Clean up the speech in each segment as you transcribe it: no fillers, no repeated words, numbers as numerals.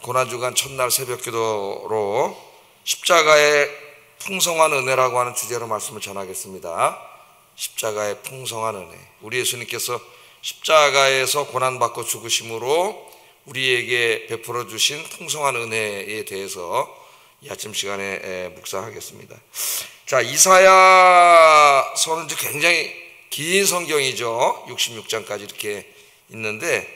고난주간 첫날 새벽기도로 십자가의 풍성한 은혜라고 하는 주제로 말씀을 전하겠습니다. 십자가의 풍성한 은혜. 우리 예수님께서 십자가에서 고난받고 죽으심으로 우리에게 베풀어 주신 풍성한 은혜에 대해서 이 아침 시간에 묵상하겠습니다. 자, 이사야서는 굉장히 긴 성경이죠. 66장까지 이렇게 있는데,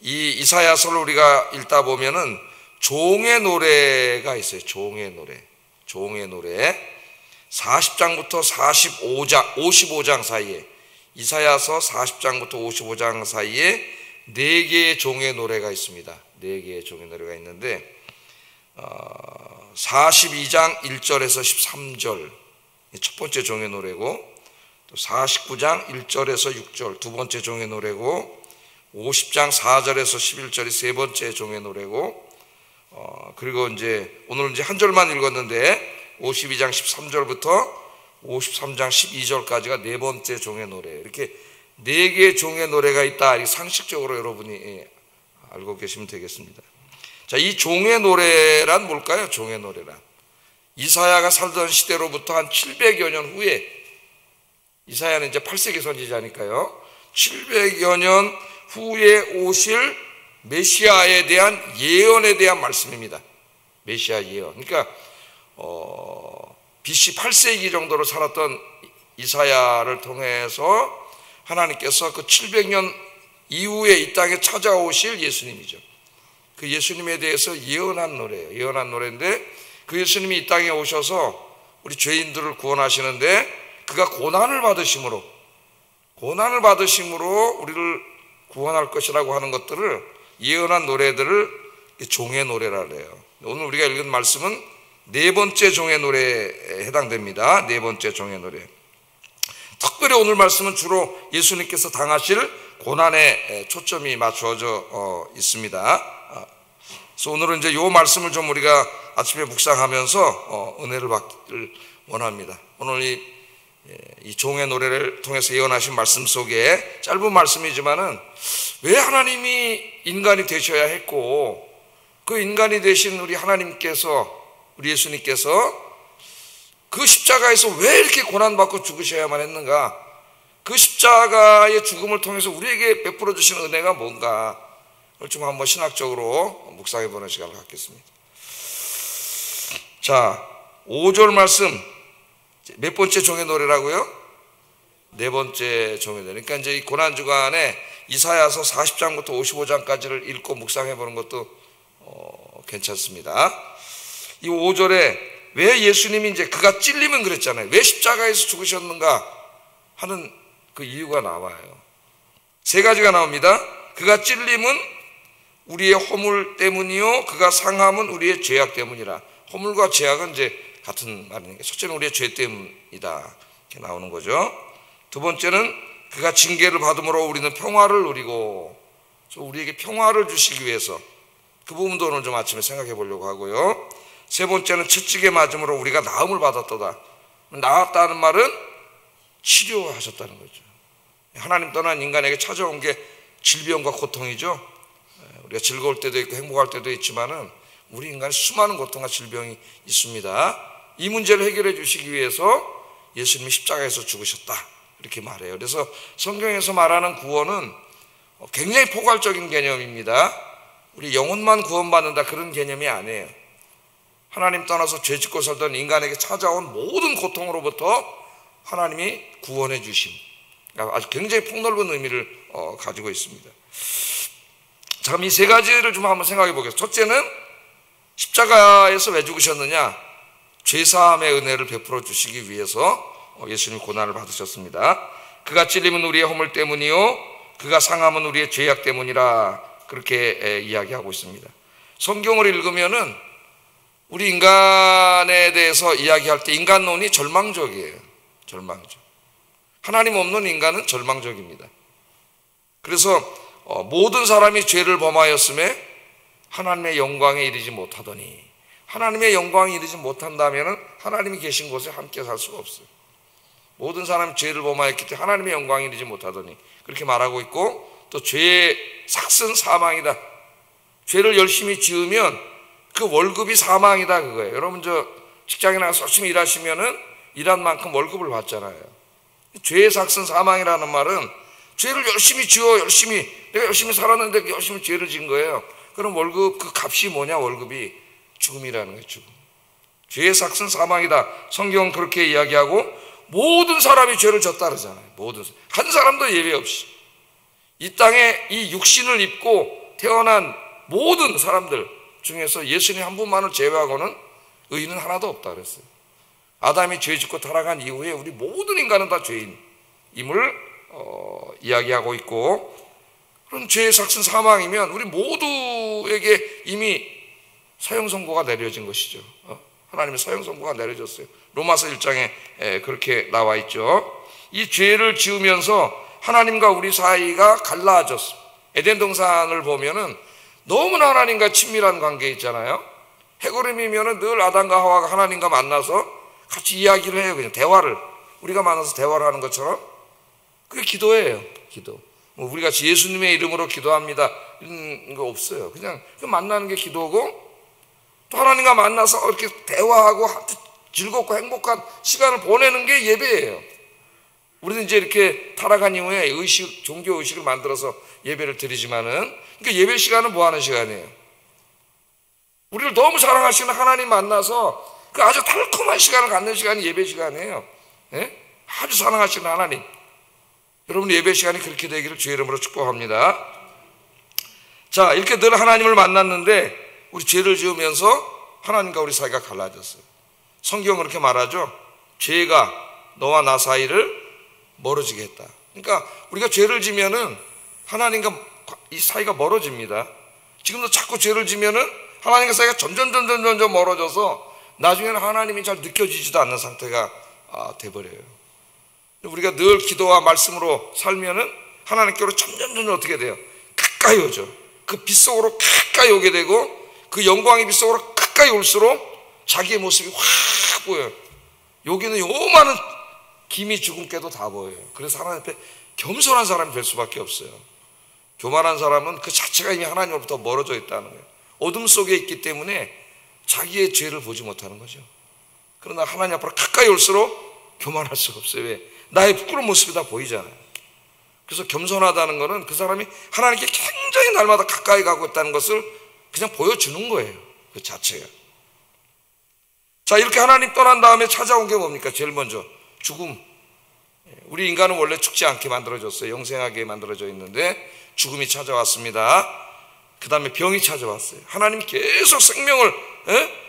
이 이사야서를 우리가 읽다 보면은 종의 노래가 있어요. 종의 노래. 40장부터 55장 사이에, 이사야서 40장부터 55장 사이에 4개의 종의 노래가 있습니다. 4개의 종의 노래가 있는데, 42장 1절에서 13절 첫 번째 종의 노래고, 또 49장 1절에서 6절 두 번째 종의 노래고, 50장 4절에서 11절이 세 번째 종의 노래고, 그리고 오늘 한 절만 읽었는데 52장 13절부터 53장 12절까지가 네 번째 종의 노래. 이렇게 4개의 종의 노래가 있다. 이 상식적으로 여러분이 알고 계시면 되겠습니다. 자, 이 종의 노래란 뭘까요? 종의 노래란 이사야가 살던 시대로부터 한 700여 년 후에, 이사야는 이제 8세기 선지자니까요, 700여 년 후에 오실 메시아에 대한 예언에 대한 말씀입니다. 메시아 예언. 그러니까 BC 8세기 정도로 살았던 이사야를 통해서 하나님께서 그 700년 이후에 이 땅에 찾아오실 예수님이죠. 그 예수님에 대해서 예언한 노래예요. 예언한 노래인데, 그 예수님이 이 땅에 오셔서 우리 죄인들을 구원하시는데, 그가 고난을 받으심으로 우리를 구원할 것이라고 하는 것들을 예언한 노래들을 종의 노래라 그래요. 오늘 우리가 읽은 말씀은 네 번째 종의 노래에 해당됩니다. 네 번째 종의 노래. 특별히 오늘 말씀은 주로 예수님께서 당하실 고난에 초점이 맞추어져 있습니다. 그래서 오늘은 이 말씀을 좀 우리가 아침에 묵상하면서 은혜를 받기를 원합니다. 오늘 이 종의 노래를 통해서 예언하신 말씀 속에, 짧은 말씀이지만은 왜 하나님이 인간이 되셔야 했고, 그 인간이 되신 우리 하나님께서, 우리 예수님께서 그 십자가에서 왜 이렇게 고난받고 죽으셔야만 했는가, 그 십자가의 죽음을 통해서 우리에게 베풀어 주신 은혜가 뭔가, 그걸 좀 한번 신학적으로 묵상해 보는 시간을 갖겠습니다. 자, 5절 말씀, 몇 번째 종의 노래라고요? 네 번째 종의 노래. 그러니까 이제 이 고난주간에 이사야서 40장부터 55장까지를 읽고 묵상해 보는 것도 괜찮습니다. 이 5절에 왜 예수님이 그가 찔리면 그랬잖아요. 왜 십자가에서 죽으셨는가 하는 그 이유가 나와요. 세 가지가 나옵니다. 그가 찔림은 우리의 허물 때문이요, 그가 상함은 우리의 죄악 때문이라. 허물과 죄악은 같은 말이니까 첫째는 우리의 죄 때문이다, 이렇게 나오는 거죠. 두 번째는 그가 징계를 받음으로 우리는 평화를 누리고, 우리에게 평화를 주시기 위해서, 그 부분도 오늘 좀 아침에 생각해 보려고 하고요. 세 번째는 채찍에 맞음으로 우리가 나음을 받았도다. 나았다는 말은 치료하셨다는 거죠. 하나님 떠난 인간에게 찾아온 게 질병과 고통이죠. 우리가 즐거울 때도 있고 행복할 때도 있지만은 우리 인간에 수많은 고통과 질병이 있습니다. 이 문제를 해결해 주시기 위해서 예수님이 십자가에서 죽으셨다, 이렇게 말해요. 그래서 성경에서 말하는 구원은 굉장히 포괄적인 개념입니다. 우리 영혼만 구원받는다, 그런 개념이 아니에요. 하나님 떠나서 죄 짓고 살던 인간에게 찾아온 모든 고통으로부터 하나님이 구원해 주심, 아주 굉장히 폭넓은 의미를 가지고 있습니다. 자, 그럼 이 세 가지를 좀 한번 생각해 보겠습니다. 첫째는 십자가에서 왜 죽으셨느냐? 죄사함의 은혜를 베풀어 주시기 위해서 예수님 고난을 받으셨습니다. 그가 찔림은 우리의 허물 때문이요, 그가 상함은 우리의 죄악 때문이라, 그렇게 이야기하고 있습니다. 성경을 읽으면은 우리 인간에 대해서 이야기할 때 인간론이 절망적이에요. 절망적. 하나님 없는 인간은 절망적입니다. 그래서 모든 사람이 죄를 범하였음에 하나님의 영광에 이르지 못하더니, 하나님의 영광에 이르지 못한다면 하나님이 계신 곳에 함께 살 수가 없어요. 모든 사람이 죄를 범하였기 때문에 하나님의 영광에 이르지 못하더니, 그렇게 말하고 있고, 또 죄의 삭은 사망이다. 죄를 열심히 지으면 그 월급이 사망이다 그거예요. 여러분 저 직장에 나가서 열심히 일하시면은 일한 만큼 월급을 받잖아요. 죄의 삭은 사망이라는 말은 죄를 열심히 지어 내가 열심히 살았는데 열심히 죄를 지은 거예요. 그럼 월급 그 값이 뭐냐? 월급이 죽음이라는 거예요. 죽음. 죄의 삭은 사망이다. 성경은 그렇게 이야기하고 모든 사람이 죄를 졌다 그러잖아요. 모든 한 사람도 예외 없이 이 땅에 이 육신을 입고 태어난 모든 사람들 중에서 예수님 한 분만을 제외하고는 의인은 하나도 없다 그랬어요. 아담이 죄 짓고 타락한 이후에 우리 모든 인간은 다 죄인임을 이야기하고 있고, 그런 죄의 삭은 사망이면 우리 모두에게 이미 사형 선고가 내려진 것이죠. 하나님의 사형 선고가 내려졌어요. 로마서 1장에 그렇게 나와 있죠. 이 죄를 지으면서 하나님과 우리 사이가 갈라졌어요. 에덴 동산을 보면은 너무나 하나님과 친밀한 관계 있잖아요. 해고림이면은 늘 아담과 하와가 하나님과 만나서 같이 이야기를 해요. 그냥 대화를, 우리가 만나서 대화를 하는 것처럼. 그게 기도예요. 기도. 뭐 우리 같이 예수님의 이름으로 기도합니다 이런 거 없어요. 그냥 만나는 게 기도고, 또 하나님과 만나서 이렇게 대화하고 즐겁고 행복한 시간을 보내는 게 예배예요. 우리는 이제 이렇게 타락한 이후에 종교 의식을 만들어서 예배를 드리지만은, 그러니까 예배 시간은 뭐 하는 시간이에요? 우리를 너무 사랑하시는 하나님 만나서 그 아주 달콤한 시간을 갖는 시간이 예배 시간이에요. 예? 아주 사랑하시는 하나님. 여러분 예배 시간이 그렇게 되기를 주의 이름으로 축복합니다. 자, 이렇게 늘 하나님을 만났는데 우리 죄를 지으면서 하나님과 우리 사이가 갈라졌어요. 성경은 그렇게 말하죠. 죄가 너와 나 사이를 멀어지게 했다. 그러니까 우리가 죄를 지면은 하나님과 이 사이가 멀어집니다. 지금도 자꾸 죄를 지면은 하나님과 사이가 점점 멀어져서 나중에는 하나님이 잘 느껴지지도 않는 상태가 돼버려요. 우리가 늘 기도와 말씀으로 살면은 하나님께로 점점 어떻게 돼요? 가까이 오죠. 그 빛 속으로 가까이 오게 되고, 그 영광의 빛 속으로 가까이 올수록 자기의 모습이 확 보여요. 여기는 요만한 김이 죽은 깨도 다 보여요. 그래서 하나님 앞에 겸손한 사람이 될 수밖에 없어요. 교만한 사람은 그 자체가 이미 하나님으로부터 멀어져 있다는 거예요. 어둠 속에 있기 때문에 자기의 죄를 보지 못하는 거죠. 그러나 하나님 앞으로 가까이 올수록 교만할 수가 없어요. 왜? 나의 부끄러운 모습이 다 보이잖아요. 그래서 겸손하다는 것은 그 사람이 하나님께 굉장히 날마다 가까이 가고 있다는 것을 그냥 보여주는 거예요. 그 자체가. 자, 이렇게 하나님 떠난 다음에 찾아온 게 뭡니까? 제일 먼저 죽음. 우리 인간은 원래 죽지 않게 만들어졌어요. 영생하게 만들어져 있는데 죽음이 찾아왔습니다. 그 다음에 병이 찾아왔어요. 하나님이 계속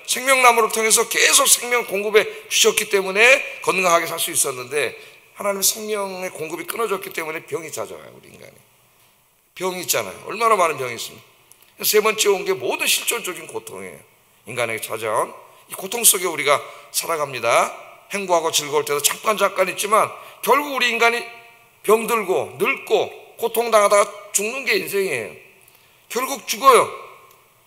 생명나무를 통해서 계속 생명 공급해 주셨기 때문에 건강하게 살 수 있었는데, 하나님의 생명의 공급이 끊어졌기 때문에 병이 찾아와요. 우리 인간이 병이 있잖아요. 얼마나 많은 병이 있습니까? 세 번째 온 게 모든 실존적인 고통이에요. 인간에게 찾아온 이 고통 속에 우리가 살아갑니다. 행복하고 즐거울 때도 잠깐 있지만 결국 우리 인간이 병들고 늙고 고통당하다가 죽는 게 인생이에요. 결국 죽어요.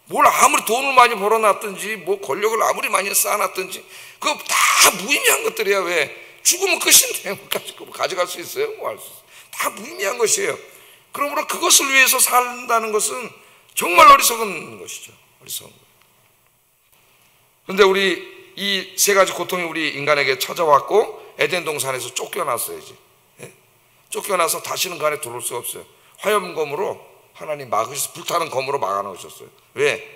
뭘 아무리 돈을 많이 벌어놨든지 뭐 권력을 아무리 많이 쌓아놨든지 그거 다 무의미한 것들이야. 왜? 죽으면 끝인데 뭐 가져갈 수 있어요? 뭐 할 수 있어요? 다 무의미한 것이에요. 그러므로 그것을 위해서 산다는 것은 정말 어리석은 것이죠. 어리석은 거예요. 그런데 우리 이 세 가지 고통이 우리 인간에게 찾아왔고, 에덴 동산에서 쫓겨났어요. 이제 쫓겨나서 다시는 그 안에 들어올 수가 없어요. 화염검으로 하나님 막으셔서, 불타는 검으로 막아놓으셨어요. 왜?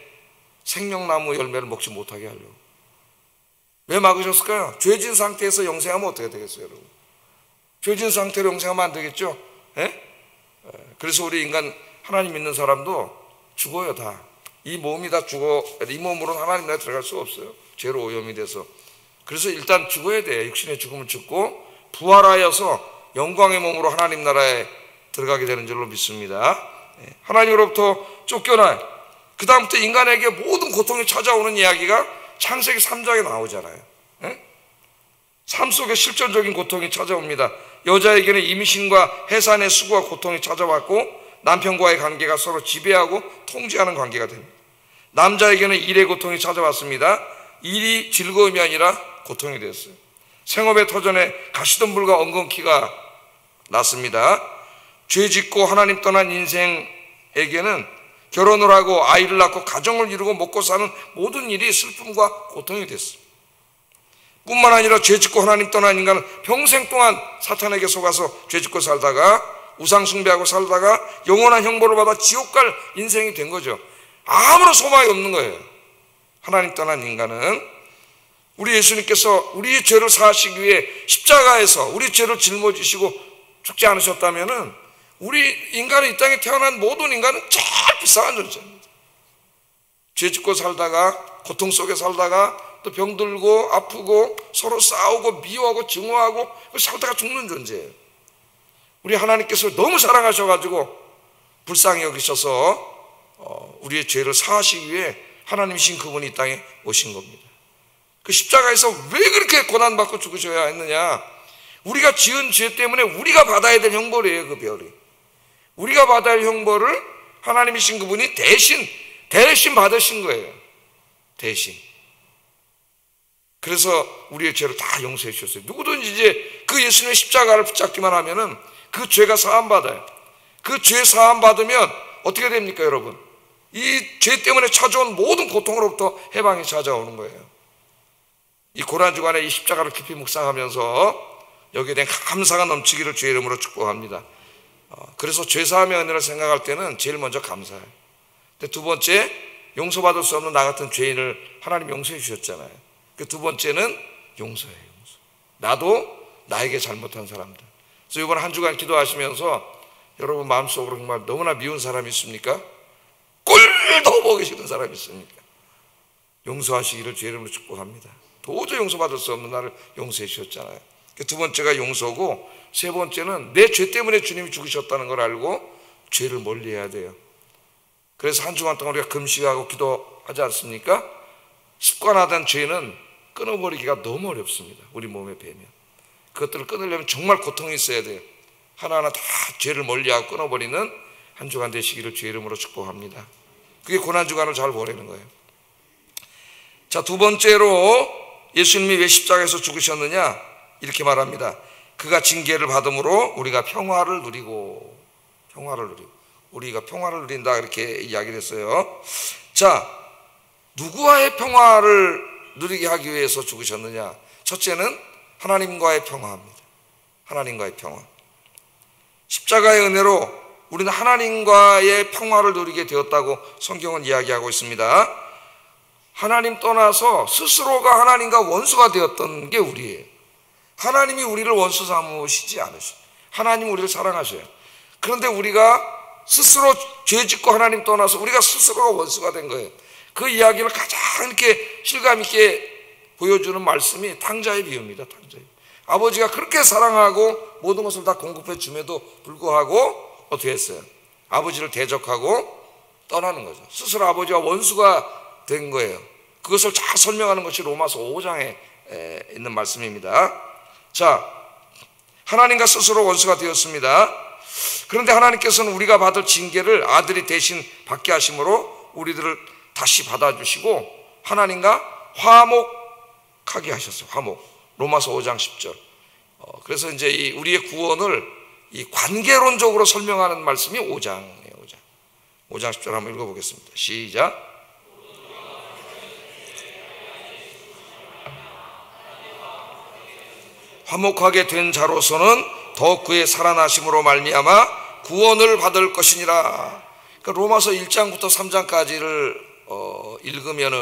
생명나무 열매를 먹지 못하게 하려고. 왜 막으셨을까요? 죄진 상태에서 영생하면 어떻게 되겠어요, 여러분? 죄진 상태로 영생하면 안 되겠죠? 그래서 우리 인간, 하나님 믿는 사람도 죽어요. 다. 이 몸이 다 죽어. 이 몸으로는 하나님 나라에 들어갈 수가 없어요. 죄로 오염이 돼서. 그래서 일단 죽어야 돼. 육신의 죽음을 죽고 부활하여서 영광의 몸으로 하나님 나라에 들어가게 되는 줄로 믿습니다. 하나님으로부터 쫓겨나요. 그 다음부터 인간에게 모든 고통이 찾아오는 이야기가 창세기 3장에 나오잖아요. 삶 속에 실존적인 고통이 찾아옵니다. 여자에게는 임신과 해산의 수고와 고통이 찾아왔고, 남편과의 관계가 서로 지배하고 통제하는 관계가 됩니다. 남자에게는 일의 고통이 찾아왔습니다. 일이 즐거움이 아니라 고통이 됐어요. 생업의 터전에 가시덤불과 엉겅퀴가 났습니다. 죄 짓고 하나님 떠난 인생에게는 결혼을 하고 아이를 낳고 가정을 이루고 먹고 사는 모든 일이 슬픔과 고통이 됐어요. 뿐만 아니라 죄짓고 하나님 떠난 인간은 평생 동안 사탄에게 속아서 죄짓고 살다가 우상 숭배하고 살다가 영원한 형벌을 받아 지옥 갈 인생이 된 거죠. 아무런 소망이 없는 거예요. 하나님 떠난 인간은 우리 예수님께서 우리의 죄를 사하시기 위해 십자가에서 우리 죄를 짊어지시고 죽지 않으셨다면은 우리 인간은 이 땅에 태어난 모든 인간은 제일 불쌍한 존재입니다. 죄짓고 살다가 고통 속에 살다가 또 병들고 아프고 서로 싸우고 미워하고 증오하고 살다가 죽는 존재예요. 우리 하나님께서 너무 사랑하셔가지고 불쌍히 여기셔서 우리의 죄를 사하시기 위해 하나님이신 그분이 이 땅에 오신 겁니다. 그 십자가에서 왜 그렇게 고난받고 죽으셔야 했느냐? 우리가 지은 죄 때문에 우리가 받아야 될 형벌이에요. 그 별이 우리가 받아야 할 형벌을 하나님이신 그분이 대신 받으신 거예요. 대신. 그래서 우리의 죄를 다 용서해 주셨어요. 누구든지 이제 그 예수님의 십자가를 붙잡기만 하면은 그 죄가 사함받아요. 그 죄 사함받으면 어떻게 됩니까, 여러분? 이 죄 때문에 찾아온 모든 고통으로부터 해방이 찾아오는 거예요. 이 고난주간에 이 십자가를 깊이 묵상하면서 여기에 대한 감사가 넘치기를 주의 이름으로 축복합니다. 그래서 죄사함의 은혜를 생각할 때는 제일 먼저 감사해요. 근데 두 번째, 용서받을 수 없는 나 같은 죄인을 하나님 용서해 주셨잖아요. 그 두 번째는 용서예요. 용서. 나도 나에게 잘못한 사람들. 그래서 이번 한 주간 기도하시면서 여러분 마음속으로 정말 너무나 미운 사람이 있습니까? 꼴도 보기 싫은 사람이 있습니까? 용서하시기를 주의 이름으로 축복합니다. 도저히 용서받을 수 없는 나를 용서해 주셨잖아요. 두 번째가 용서고, 세 번째는 내 죄 때문에 주님이 죽으셨다는 걸 알고 죄를 멀리해야 돼요. 그래서 한 주간 동안 우리가 금식하고 기도하지 않습니까? 습관화된 죄는 끊어버리기가 너무 어렵습니다. 우리 몸에 배면 그것들을 끊으려면 정말 고통이 있어야 돼요. 하나하나 다 죄를 멀리하고 끊어버리는 한 주간 되시기를 주의 이름으로 축복합니다. 그게 고난주간을 잘 보내는 거예요. 자, 두 번째로 예수님이 왜 십자가에서 죽으셨느냐? 이렇게 말합니다. 그가 징계를 받음으로 우리가 평화를 누리고 우리가 평화를 누린다, 이렇게 이야기를 했어요. 자, 누구와의 평화를 누리게 하기 위해서 죽으셨느냐? 첫째는 하나님과의 평화입니다. 하나님과의 평화. 십자가의 은혜로 우리는 하나님과의 평화를 누리게 되었다고 성경은 이야기하고 있습니다. 하나님 떠나서 스스로가 하나님과 원수가 되었던 게 우리예요. 하나님이 우리를 원수 삼으시지 않으셔요. 하나님 우리를 사랑하셔요. 그런데 우리가 스스로 죄짓고 하나님 떠나서 우리가 스스로가 원수가 된 거예요. 그 이야기를 가장 이렇게 실감 있게 보여주는 말씀이 탕자의 비유입니다. 탕자의. 아버지가 그렇게 사랑하고 모든 것을 다 공급해 줌에도 불구하고 어떻게 했어요? 아버지를 대적하고 떠나는 거죠. 스스로 아버지와 원수가 된 거예요. 그것을 잘 설명하는 것이 로마서 5장에 있는 말씀입니다. 자, 하나님과 스스로 원수가 되었습니다. 그런데 하나님께서는 우리가 받을 징계를 아들이 대신 받게 하심으로 우리들을 다시 받아주시고 하나님과 화목하게 하셨어요. 화목. 로마서 5장 10절. 그래서 이제 우리의 구원을 이 관계론적으로 설명하는 말씀이 5장이에요. 5장 10절 한번 읽어보겠습니다. 시작. 화목하게 된 자로서는 더욱 그의 살아나심으로 말미암아 구원을 받을 것이니라. 그러니까 로마서 1장부터 3장까지를 읽으면은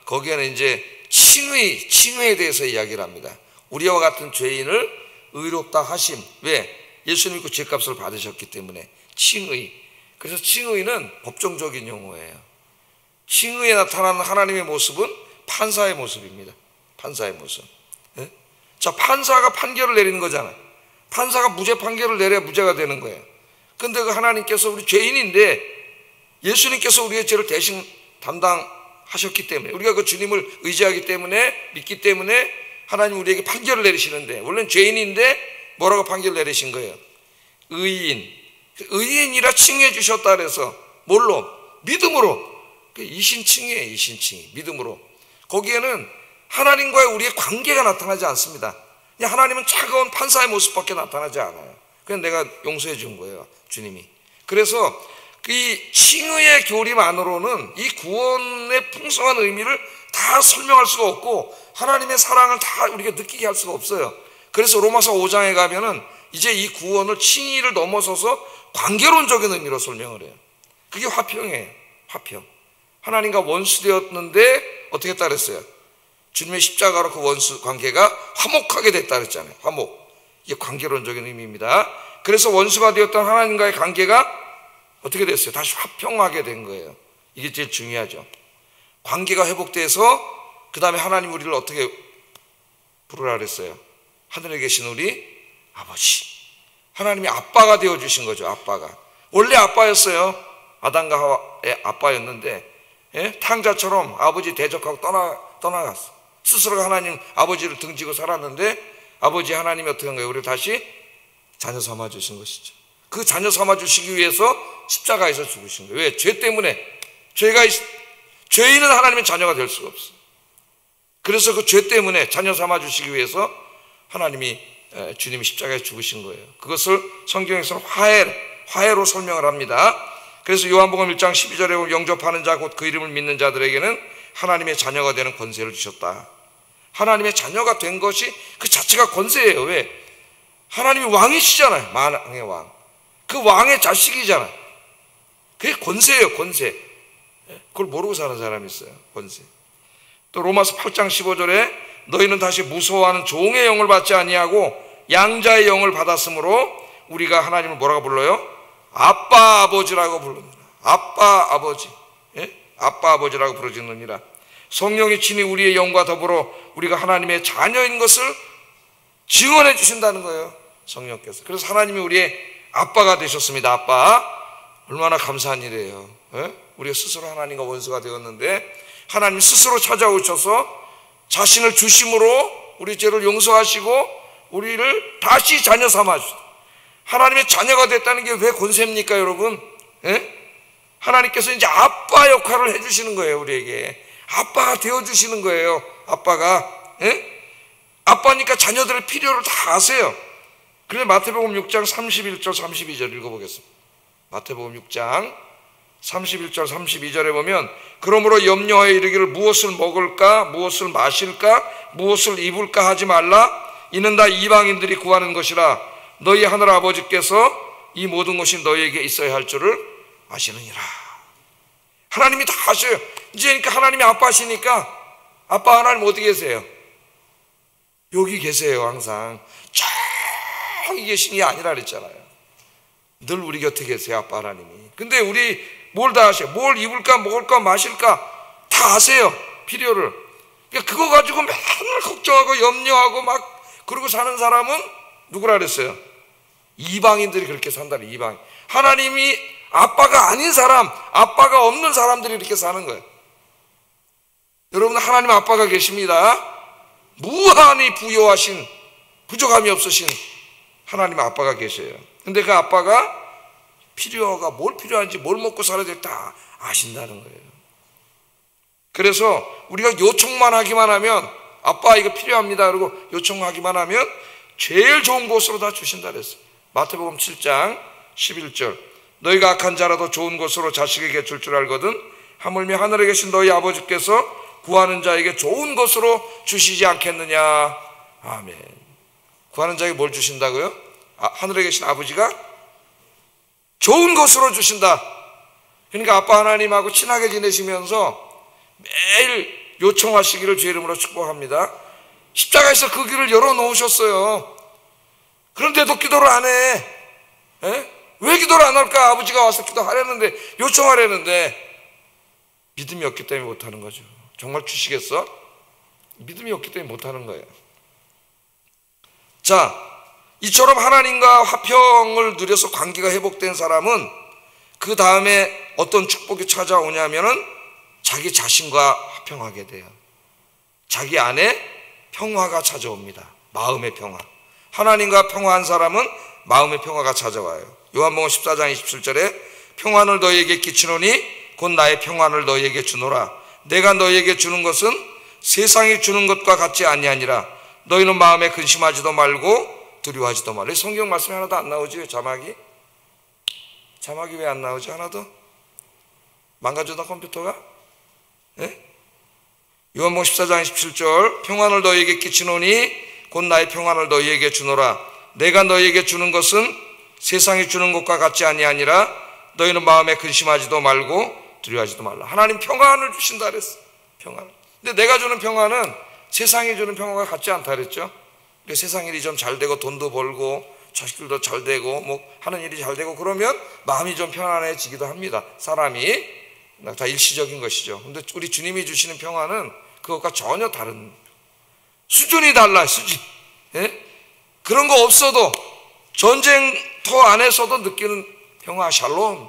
거기에는 이제 칭의에 대해서 이야기를 합니다. 우리와 같은 죄인을 의롭다 하심. 왜? 예수 믿고 죄값을 받으셨기 때문에 칭의. 그래서 칭의는 법정적인 용어예요. 칭의에 나타나는 하나님의 모습은 판사의 모습입니다. 판사의 모습. 네? 자, 판사가 판결을 내리는 거잖아요. 판사가 무죄 판결을 내려야 무죄가 되는 거예요. 근데 그 하나님께서 우리 죄인인데 예수님께서 우리의 죄를 대신 담당하셨기 때문에 우리가 그 주님을 의지하기 때문에 믿기 때문에 하나님 우리에게 판결을 내리시는데 원래는 죄인인데 뭐라고 판결을 내리신 거예요? 의인이라 칭해 주셨다 그래서 뭘로? 믿음으로. 이신칭이에요. 이신칭이. 믿음으로. 거기에는 하나님과의 우리의 관계가 나타나지 않습니다. 그냥 하나님은 차가운 판사의 모습밖에 나타나지 않아요. 그냥 내가 용서해 준 거예요. 주님이. 그래서 이 칭의의 교리만으로는 이 구원의 풍성한 의미를 다 설명할 수가 없고 하나님의 사랑을 다 우리가 느끼게 할 수가 없어요. 그래서 로마서 5장에 가면은 이제 이 구원을 칭의를 넘어서서 관계론적인 의미로 설명을 해요. 그게 화평이에요. 화평. 하나님과 원수 되었는데 어떻게 했다 그랬어요? 주님의 십자가로 그 원수 관계가 화목하게 됐다 그랬잖아요. 화목. 이게 관계론적인 의미입니다. 그래서 원수가 되었던 하나님과의 관계가 어떻게 됐어요? 다시 화평하게 된 거예요. 이게 제일 중요하죠. 관계가 회복돼서 그 다음에 하나님 우리를 어떻게 부르라 그랬어요? 하늘에 계신 우리 아버지. 하나님이 아빠가 되어주신 거죠. 아빠가. 원래 아빠였어요. 아담과 하와의 아빠였는데 탕자처럼 아버지 대적하고 떠나갔어. 스스로가 하나님 아버지를 등지고 살았는데 아버지 하나님이 어떻게 한 거예요? 우리를 다시 자녀 삼아 주신 것이죠. 그 자녀 삼아 주시기 위해서 십자가에서 죽으신 거예요. 왜? 죄 때문에. 죄인은 하나님의 자녀가 될 수가 없어요. 그래서 그 죄 때문에 자녀 삼아 주시기 위해서 주님이 십자가에 죽으신 거예요. 그것을 성경에서는 화해로 설명을 합니다. 그래서 요한복음 1장 12절에 보면 영접하는 자 곧 그 이름을 믿는 자들에게는 하나님의 자녀가 되는 권세를 주셨다. 하나님의 자녀가 된 것이 그 자체가 권세예요. 왜? 하나님이 왕이시잖아요. 만왕의 왕. 그 왕의 자식이잖아요. 그게 권세예요. 권세. 그걸 모르고 사는 사람이 있어요. 권세. 또 로마서 8장 15절에 너희는 다시 무서워하는 종의 영을 받지 아니하고 양자의 영을 받았으므로 우리가 하나님을 뭐라고 불러요? 아빠 아버지라고 부릅니다. 아빠 아버지. 아빠 아버지라고 부르짖느니라. 성령이 친히 우리의 영과 더불어 우리가 하나님의 자녀인 것을 증언해 주신다는 거예요. 성령께서. 그래서 하나님이 우리의 아빠가 되셨습니다. 아빠. 얼마나 감사한 일이에요. 우리가 스스로 하나님과 원수가 되었는데 하나님 스스로 찾아오셔서 자신을 주심으로 우리 죄를 용서하시고 우리를 다시 자녀 삼아 주셨다. 하나님의 자녀가 됐다는 게 왜 권세입니까, 여러분? 하나님께서 이제 아빠 역할을 해주시는 거예요, 우리에게. 아빠가 되어주시는 거예요, 아빠가. 아빠니까 자녀들의 필요를 다 아세요. 그래서 마태복음 6장 31절 32절 읽어보겠습니다. 마태복음 6장 31절 32절에 보면 그러므로 염려하여 이르기를 무엇을 먹을까 무엇을 마실까 무엇을 입을까 하지 말라. 이는 다 이방인들이 구하는 것이라. 너희 하늘 아버지께서 이 모든 것이 너희에게 있어야 할 줄을 아시느니라. 하나님이 다 아셔요. 이제 그러니까 하나님이 아빠시니까 아빠 하나님 어디 계세요? 여기 계세요. 항상 저기 계신 게 아니라 그랬잖아요. 늘 우리 곁에 계세요. 아빠 하나님이. 근데 우리 뭘 다 아셔요? 뭘 입을까 먹을까 마실까 다 아세요. 필요를. 그러니까 그거 가지고 맨날 걱정하고 염려하고 막 그러고 사는 사람은 누구라 그랬어요? 이방인들이 그렇게 산다는. 이방인. 하나님이 아빠가 아닌 사람, 아빠가 없는 사람들이 이렇게 사는 거예요. 여러분, 하나님 아빠가 계십니다. 무한히 부여하신, 부족함이 없으신 하나님 아빠가 계셔요. 근데 그 아빠가 필요가 뭘 필요한지 뭘 먹고 살아야 될 다 아신다는 거예요. 그래서 우리가 요청만 하기만 하면 아빠 이거 필요합니다 그러고 요청하기만 하면 제일 좋은 곳으로 다 주신다 그랬어요. 마태복음 7장 11절 너희가 악한 자라도 좋은 곳으로 자식에게 줄 줄 알거든 하물며 하늘에 계신 너희 아버지께서 구하는 자에게 좋은 것으로 주시지 않겠느냐. 아멘. 구하는 자에게 뭘 주신다고요? 하늘에 계신 아버지가 좋은 것으로 주신다. 그러니까 아빠 하나님하고 친하게 지내시면서 매일 요청하시기를 주의 이름으로 축복합니다. 십자가에서 그 길을 열어놓으셨어요. 그런데도 기도를 안 해. 왜 기도를 안 할까? 아버지가 와서 기도하려는데, 요청하려는데 믿음이 없기 때문에 못하는 거죠. 정말 주시겠어? 믿음이 없기 때문에 못하는 거예요. 자, 이처럼 하나님과 화평을 누려서 관계가 회복된 사람은 그 다음에 어떤 축복이 찾아오냐면은 자기 자신과 화평하게 돼요. 자기 안에 평화가 찾아옵니다. 마음의 평화. 하나님과 평화한 사람은 마음의 평화가 찾아와요. 요한복음 14장 27절에 평안을 너희에게 끼치노니 곧 나의 평안을 너희에게 주노라. 내가 너희에게 주는 것은 세상이 주는 것과 같지 아니하니라. 너희는 마음에 근심하지도 말고 두려워하지도 말라. 성경 말씀이 하나도 안 나오지, 자막이? 자막이 왜 안 나오지? 하나도? 망가졌나 컴퓨터가? 예? 요한복음 14장 17절 평안을 너희에게 끼치노니 곧 나의 평안을 너희에게 주노라. 내가 너희에게 주는 것은 세상이 주는 것과 같지 아니하니라. 너희는 마음에 근심하지도 말고 두려워하지도 말라. 하나님 평안을 주신다 그랬어. 평안. 근데 내가 주는 평안은 세상이 주는 평안과 같지 않다 그랬죠. 세상 일이 좀 잘 되고 돈도 벌고 자식들도 잘 되고 뭐 하는 일이 잘 되고 그러면 마음이 좀 편안해지기도 합니다. 사람이 다 일시적인 것이죠. 근데 우리 주님이 주시는 평안은 그것과 전혀 다른 수준이 달라요. 수준. 예? 그런 거 없어도 전쟁터 안에서도 느끼는 평화, 샬롬을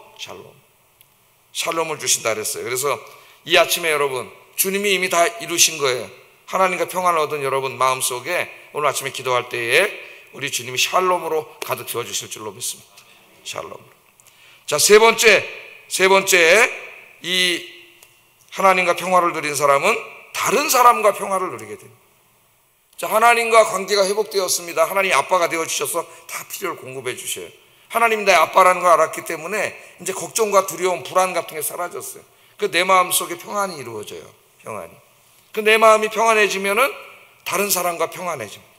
주신다 그랬어요. 그래서 이 아침에 여러분 주님이 이미 다 이루신 거예요. 하나님과 평안을 얻은 여러분 마음속에 오늘 아침에 기도할 때에 우리 주님이 샬롬으로 가득 채워주실 줄로 믿습니다. 샬롬으로. 자, 세 번째 이 하나님과 평화를 누린 사람은 다른 사람과 평화를 누리게 됩니다. 자, 하나님과 관계가 회복되었습니다. 하나님이 아빠가 되어주셔서 다 필요를 공급해 주셔요. 하나님이 나의 아빠라는 걸 알았기 때문에 이제 걱정과 두려움, 불안 같은 게 사라졌어요. 그 내 마음속에 평안이 이루어져요. 평안이. 그 내 마음이 평안해지면은 다른 사람과 평안해집니다.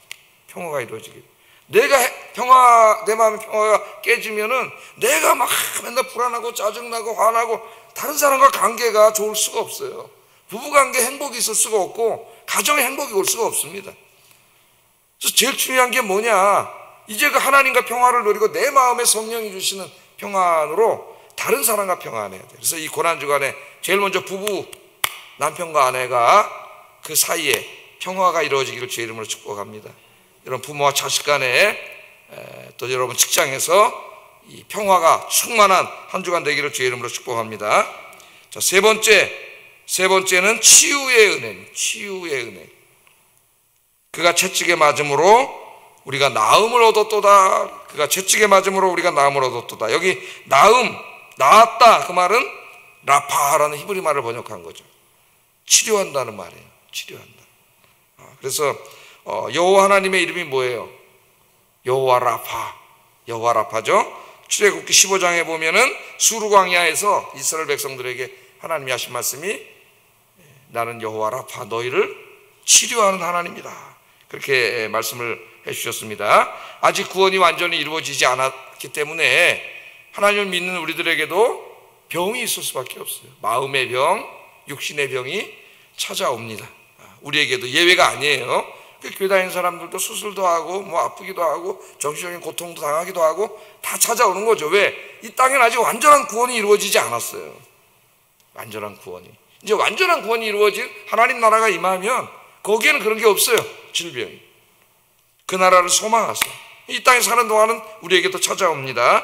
평화가 이루어지게. 내 마음의 평화가 깨지면은 내가 막 맨날 불안하고 짜증나고 화나고 다른 사람과 관계가 좋을 수가 없어요. 부부관계 행복이 있을 수가 없고 가정에 행복이 올 수가 없습니다. 그래서 제일 중요한 게 뭐냐? 이제 그 하나님과 평화를 누리고 내 마음에 성령이 주시는 평안으로 다른 사람과 평안해야 돼요. 그래서 이 고난주간에 제일 먼저 부부, 남편과 아내가 그 사이에 평화가 이루어지기를 주의 이름으로 축복합니다. 여러분 부모와 자식 간에 또 여러분 직장에서 이 평화가 충만한 한 주간 되기를 주의 이름으로 축복합니다. 자, 세 번째는 치유의 은혜. 치유의 은혜. 그가 채찍에 맞음으로 우리가 나음을 얻었도다. 그가 채찍에 맞음으로 우리가 나음을 얻었도다. 여기 나음, 나았다 그 말은 라파라는 히브리 말을 번역한 거죠. 치료한다는 말이에요. 치료한다. 그래서 여호와 하나님의 이름이 뭐예요? 여호와 라파. 여호와 라파죠. 출애굽기 15장에 보면은 수르 광야에서 이스라엘 백성들에게 하나님이 하신 말씀이 나는 여호와 라파 너희를 치료하는 하나님이다. 그렇게 말씀을 해주셨습니다. 아직 구원이 완전히 이루어지지 않았기 때문에 하나님을 믿는 우리들에게도 병이 있을 수밖에 없어요. 마음의 병, 육신의 병이 찾아옵니다. 우리에게도 예외가 아니에요. 교회 다니는 사람들도 수술도 하고 뭐 아프기도 하고 정신적인 고통도 당하기도 하고 다 찾아오는 거죠. 왜? 이 땅에는 아직 완전한 구원이 이루어지지 않았어요. 완전한 구원이. 이제 완전한 구원이 이루어진 하나님 나라가 임하면 거기에는 그런 게 없어요. 질병이. 그 나라를 소망하세요. 이 땅에 사는 동안은 우리에게도 찾아옵니다.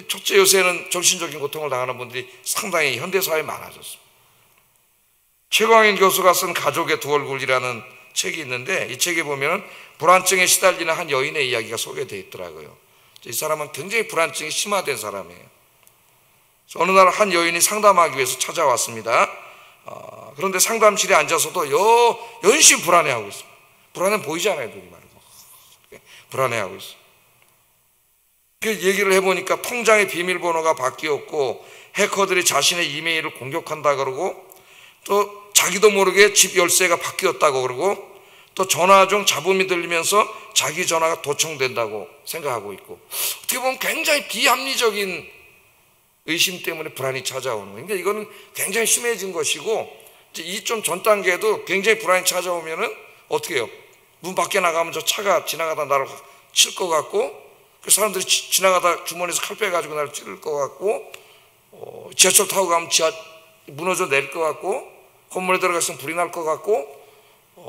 첫째, 요새는 정신적인 고통을 당하는 분들이 상당히 현대사회에 많아졌습니다. 최광인 교수가 쓴 가족의 두 얼굴이라는 책이 있는데 이 책에 보면 불안증에 시달리는 한 여인의 이야기가 소개되어 있더라고요. 이 사람은 굉장히 불안증이 심화된 사람이에요. 어느 날 한 여인이 상담하기 위해서 찾아왔습니다. 그런데 상담실에 앉아서도 연신 불안해하고 있습니다. 불안해 보이지 않아요, 눈이 말고. 불안해하고 있어요. 그 얘기를 해보니까 통장의 비밀번호가 바뀌었고 해커들이 자신의 이메일을 공격한다 그러고 또 자기도 모르게 집 열쇠가 바뀌었다고 그러고 또 전화 중 잡음이 들리면서 자기 전화가 도청된다고 생각하고 있고 어떻게 보면 굉장히 비합리적인 의심 때문에 불안이 찾아오는 거예요. 그러니까 이거는 굉장히 심해진 것이고 이 좀 전 단계에도 굉장히 불안이 찾아오면은 어떻게 해요? 문 밖에 나가면 저 차가 지나가다 나를 칠 것 같고 그 사람들이 지나가다 주머니에서 칼 빼가지고 나를 찌를 것 같고 지하철 타고 가면 무너져 내릴 것 같고 건물에 들어갔으면 불이 날 것 같고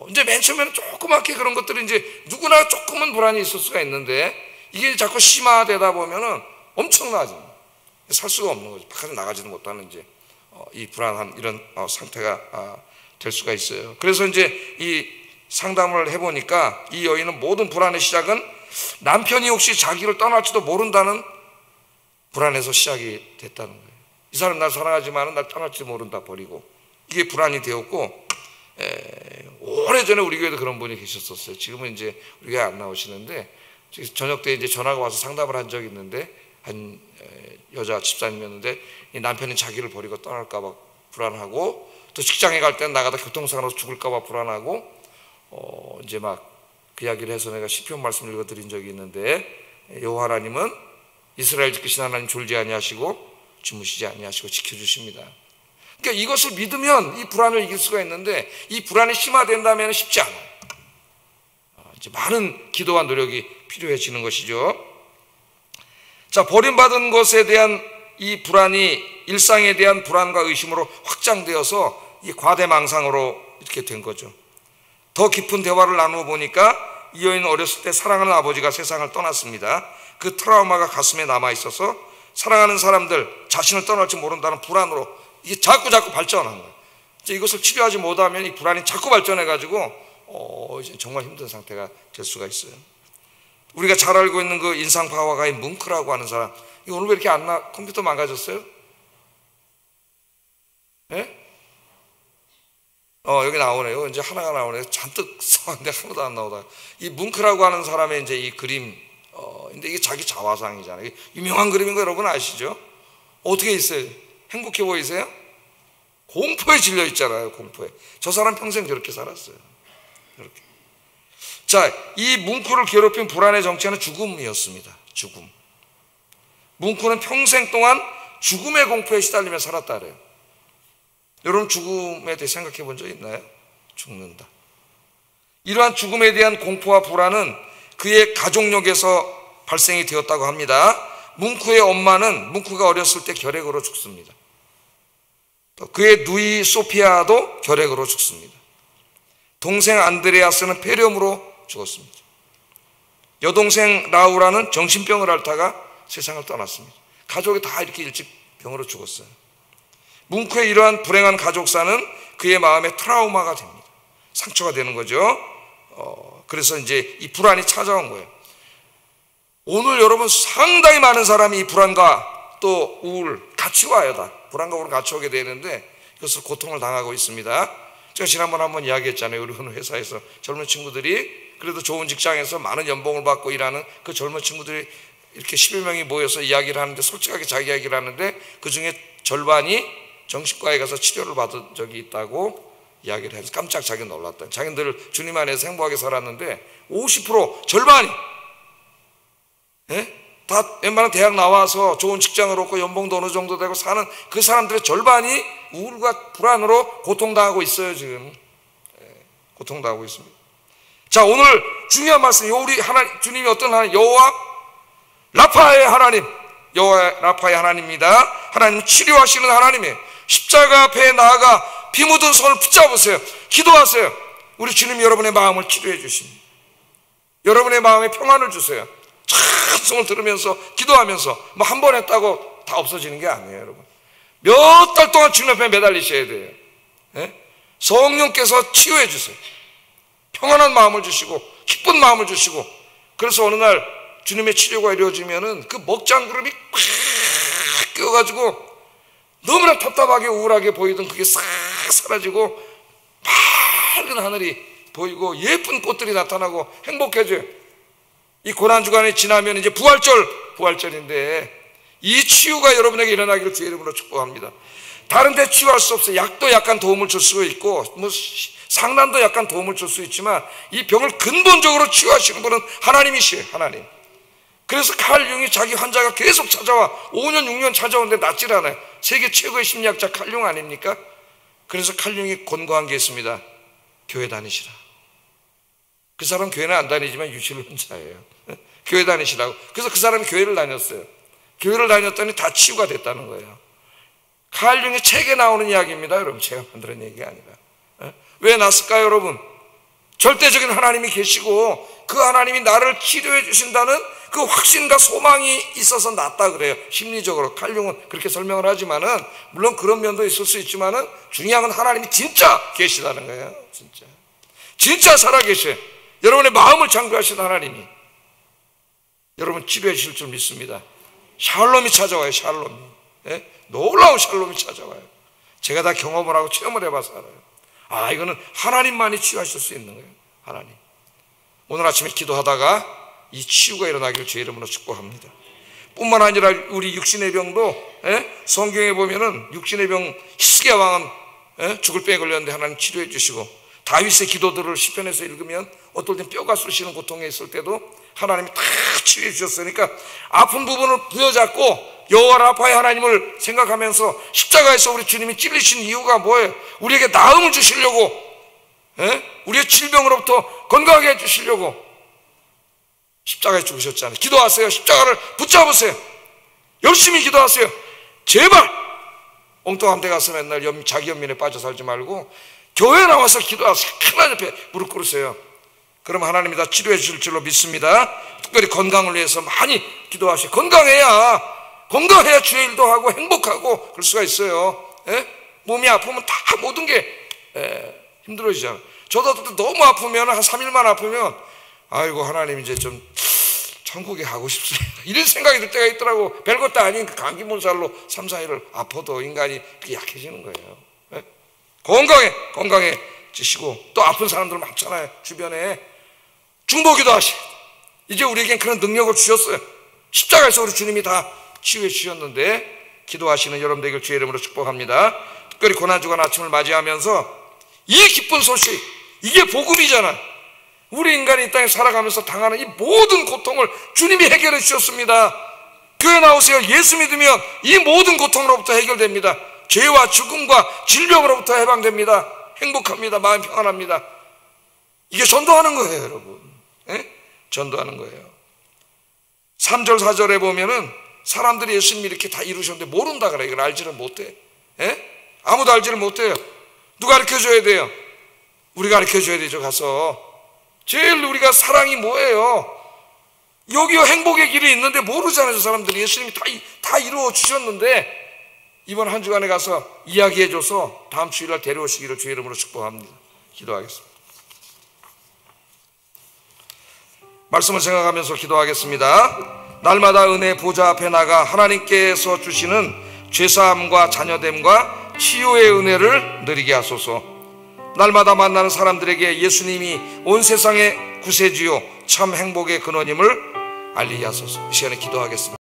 이제 맨 처음에는 조그맣게 그런 것들이 이제 누구나 조금은 불안이 있을 수가 있는데 이게 자꾸 심화되다 보면은 엄청나지. 살 수가 없는 거죠. 바깥에 나가지는 못하는 이제 이 불안한 이런 상태가 될 수가 있어요. 그래서 이제 이 상담을 해보니까 이 여인은 모든 불안의 시작은 남편이 혹시 자기를 떠날지도 모른다는 불안에서 시작이 됐다는 거예요. 이 사람 날 사랑하지만 날 떠날지 모른다 버리고 이게 불안이 되었고 오래전에 우리 교회도 그런 분이 계셨었어요. 지금은 이제 우리 교회 안 나오시는데 저녁 때 이제 전화가 와서 상담을 한 적이 있는데 한 여자 집사님이었는데 이 남편이 자기를 버리고 떠날까 봐 불안하고, 또 직장에 갈 때는 나가다 교통사고로 죽을까 봐 불안하고, 이제 막 그 이야기를 해서 내가 시편 말씀을 읽어드린 적이 있는데, 여호와 하나님은 이스라엘 지키신 하나님 졸지 아니하시고 주무시지 아니하시고 지켜주십니다. 그러니까 이것을 믿으면 이 불안을 이길 수가 있는데, 이 불안이 심화된다면 쉽지 않아요. 이제 많은 기도와 노력이 필요해지는 것이죠. 자, 버림받은 것에 대한 이 불안이 일상에 대한 불안과 의심으로 확장되어서 이 과대망상으로 이렇게 된 거죠. 더 깊은 대화를 나누어 보니까 이 여인은 어렸을 때 사랑하는 아버지가 세상을 떠났습니다. 그 트라우마가 가슴에 남아 있어서 사랑하는 사람들, 자신을 떠날지 모른다는 불안으로 이게 자꾸 발전한 거예요. 이제 이것을 치료하지 못하면 이 불안이 자꾸 발전해가지고 이제 정말 힘든 상태가 될 수가 있어요. 우리가 잘 알고 있는 그 인상파화가인 뭉크라고 하는 사람, 이거 오늘 왜 이렇게 안 컴퓨터 망가졌어요? 예? 여기 나오네요. 이제 하나가 나오네요. 잔뜩 써왔는데 하나도 안 나오다가. 이 뭉크라고 하는 사람의 이제 이 그림, 근데 이게 자기 자화상이잖아요. 유명한 그림인 거 여러분 아시죠? 어떻게 있어요? 행복해 보이세요? 공포에 질려 있잖아요, 공포에. 저 사람 평생 저렇게 살았어요. 그렇게. 자, 이 뭉크를 괴롭힌 불안의 정체는 죽음이었습니다. 죽음. 뭉크는 평생 동안 죽음의 공포에 시달리며 살았다 그래요. 여러분 죽음에 대해 생각해 본 적 있나요? 죽는다. 이러한 죽음에 대한 공포와 불안은 그의 가족력에서 발생이 되었다고 합니다. 뭉크의 엄마는 뭉크가 어렸을 때 결핵으로 죽습니다. 또 그의 누이 소피아도 결핵으로 죽습니다. 동생 안드레아스는 폐렴으로 죽었습니다. 여동생 라우라는 정신병을 앓다가 세상을 떠났습니다. 가족이 다 이렇게 일찍 병으로 죽었어요. 뭉크의 이러한 불행한 가족사는 그의 마음에 트라우마가 됩니다. 상처가 되는 거죠. 그래서 이제 이 불안이 찾아온 거예요. 오늘 여러분 상당히 많은 사람이 이 불안과 또 우울 같이 와요. 다 불안과 우울 같이 오게 되는데 이것을 고통을 당하고 있습니다. 제가 지난번에 한번 이야기했잖아요. 우리 어느 회사에서 젊은 친구들이 그래도 좋은 직장에서 많은 연봉을 받고 일하는 그 젊은 친구들이 이렇게 10여 명이 모여서 이야기를 하는데, 솔직하게 자기 이야기를 하는데 그 중에 절반이 정신과에 가서 치료를 받은 적이 있다고 이야기를 해서 깜짝 자기 놀랐다. 자기들 주님 안에서 행복하게 살았는데 50% 절반이 다 웬만한 대학 나와서 좋은 직장을 얻고 연봉도 어느 정도 되고 사는 그 사람들의 절반이 우울과 불안으로 고통당하고 있어요. 지금 고통당하고 있습니다. 자, 오늘 중요한 말씀, 우리 하나님, 주님이 어떤 하나님? 여호와 라파의 하나님, 여호와 라파의 하나님입니다. 하나님 치료하시는 하나님이에요. 십자가 앞에 나아가 피 묻은 손을 붙잡으세요. 기도하세요. 우리 주님이 여러분의 마음을 치료해 주십니다. 여러분의 마음에 평안을 주세요. 찬송을 들으면서 기도하면서 뭐 한 번 했다고 다 없어지는 게 아니에요. 여러분 몇 달 동안 주님 앞에 매달리셔야 돼요. 성령께서 치유해 주세요. 평안한 마음을 주시고 기쁜 마음을 주시고, 그래서 어느 날 주님의 치료가 이루어지면은 그 먹장구름이 꽉 끼어가지고 너무나 답답하게 우울하게 보이던 그게 싹 사라지고 맑은 하늘이 보이고 예쁜 꽃들이 나타나고 행복해져요. 이 고난주간이 지나면 이제 부활절인데 이 치유가 여러분에게 일어나기를 주의 이름으로 축복합니다. 다른 데 치유할 수 없어요. 약도 약간 도움을 줄 수 있고 뭐 상담도 약간 도움을 줄 수 있지만 이 병을 근본적으로 치유하시는 분은 하나님이시에요. 하나님. 그래서 칼 융이 자기 환자가 계속 찾아와 5년 6년 찾아오는데 낫질 않아요. 세계 최고의 심리학자 칼 융 아닙니까? 그래서 칼 융이 권고한 게 있습니다. 교회 다니시라. 그 사람 교회는 안 다니지만 유실론자예요. 교회 다니시라고. 그래서 그 사람이 교회를 다녔어요. 교회를 다녔더니 다 치유가 됐다는 거예요. 칼 융의 책에 나오는 이야기입니다. 여러분 제가 만드는 얘기가 아니라. 왜 났을까요? 여러분 절대적인 하나님이 계시고 그 하나님이 나를 치료해 주신다는 그 확신과 소망이 있어서 낫다 그래요. 심리적으로 칼 융은 그렇게 설명을 하지만은 물론 그런 면도 있을 수 있지만은 중요한 건 하나님이 진짜 계시다는 거예요. 진짜 살아계셔요. 여러분의 마음을 창조하신 하나님이 여러분 치료해 주실 줄 믿습니다. 샬롬이 찾아와요. 샬롬이. 놀라운 샬롬이 찾아와요. 제가 다 경험을 하고 체험을 해봐서 알아요. 이거는 하나님만이 치유하실 수 있는 거예요. 하나님. 오늘 아침에 기도하다가 이 치유가 일어나기를 주의 이름으로 축복합니다. 뿐만 아니라 우리 육신의 병도 성경에 보면은 육신의 병 히스기야 왕은 죽을 병에 걸렸는데 하나님 치료해 주시고, 다윗의 기도들을 시편에서 읽으면 어떨 땐 뼈가 쑤시는 고통에 있을 때도 하나님이 다 치료해 주셨으니까 아픈 부분을 부여잡고 여호와 라파의 하나님을 생각하면서 십자가에서 우리 주님이 찔리신 이유가 뭐예요? 우리에게 나음을 주시려고, 우리의 질병으로부터 건강하게 해주시려고 십자가에 죽으셨잖아요. 기도하세요. 십자가를 붙잡으세요. 열심히 기도하세요. 제발 엉뚱한 데 가서 맨날 자기 연민에 빠져 살지 말고 교회 나와서 기도하세요. 하나님 앞에 무릎 꿇으세요. 그럼 하나님이 다 치료해 주실 줄로 믿습니다. 특별히 건강을 위해서 많이 기도하세요. 건강해야 주의 일도 하고 행복하고 그럴 수가 있어요. 몸이 아프면 다 모든 게 힘들어지잖아요. 저도 너무 아프면, 한 3일만 아프면 아이고 하나님 이제 좀 천국에 가고 싶습니다 이런 생각이 들 때가 있더라고. 별것도 아닌 그 감기 몸살로 3, 4일을 아파도 인간이 그렇게 약해지는 거예요. 건강해지시고, 또 아픈 사람들 많잖아요. 주변에 중보기도 하시. 이제 우리에겐 그런 능력을 주셨어요. 십자가에서 우리 주님이 다 치유해 주셨는데, 기도하시는 여러분 되길 주의 이름으로 축복합니다. 특별히 고난주간 아침을 맞이하면서 이 기쁜 소식, 이게 복음이잖아. 우리 인간이 이 땅에 살아가면서 당하는 이 모든 고통을 주님이 해결해 주셨습니다. 교회 나오세요. 예수 믿으면 이 모든 고통으로부터 해결됩니다. 죄와 죽음과 질병으로부터 해방됩니다. 행복합니다. 마음 평안합니다. 이게 전도하는 거예요, 여러분. 전도하는 거예요. 3절 4절에 보면은 사람들이 예수님이 이렇게 다 이루셨는데 모른다 그래. 이걸 알지를 못해. 아무도 알지를 못해요. 누가 가르쳐줘야 돼요? 우리가 가르쳐줘야 되죠. 가서 제일 우리가 사랑이 뭐예요? 여기요 행복의 길이 있는데 모르잖아요. 저 사람들이 예수님이 다 이루어 주셨는데, 이번 한 주간에 가서 이야기해줘서 다음 주일날 데려오시기를 주의 이름으로 축복합니다. 기도하겠습니다. 말씀을 생각하면서 기도하겠습니다. 날마다 은혜 보좌 앞에 나가 하나님께서 주시는 죄사함과 자녀됨과 치유의 은혜를 누리게 하소서. 날마다 만나는 사람들에게 예수님이 온 세상의 구세주요 참 행복의 근원임을 알리게 하소서. 이 시간에 기도하겠습니다.